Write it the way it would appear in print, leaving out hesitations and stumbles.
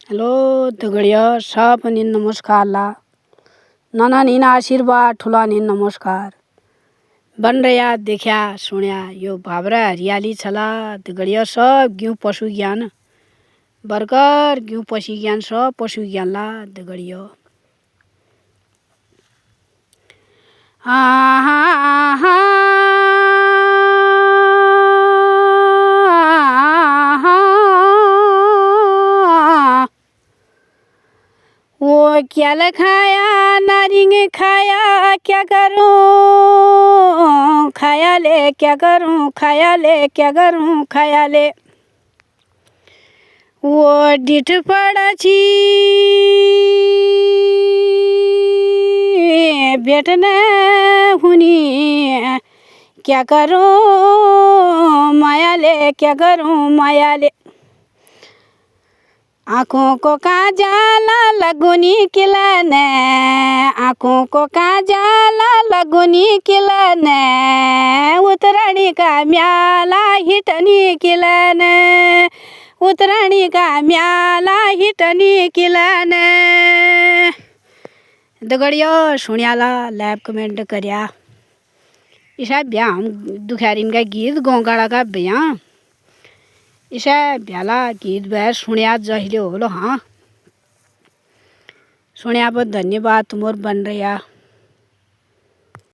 Hello दगड़िया सब नि नमस्कार ला नाना निन आशीर्वाद ठुला निन नमस्कार बन रहा देखा सुन्या यो भावरा हरियाली छला दगड़िया सब ग्यू पशु ज्ञान बरकर ग्यू पशु ज्ञान सब पशु ज्ञान ला दगड़िया वो क्या खाया नारिंग खाया क्या करूं खाया ले क्या करूं खाया ले क्या करूं खाया ले वो डिठ पड़ा छी बेटने हुनी क्या करूं माया ले क्या करूं माया ले आँखों को काजला लगुनी किलाने आँखों को काजला लगुनी किलाने उतराणी का म्याला हिटनी किलाने उतराणी का म्याला हिटनी किलाने दगड़िया सुनियाला लैब कमेंट करया इसा ब्याह हम दुखैरिन का गीत गोंगाड़ा का ब्याह इसे ब्याला गीत बैर सुनिया जहिले होलो हाँ सुनिया पर धन्यवाद तुमोर बन रहा।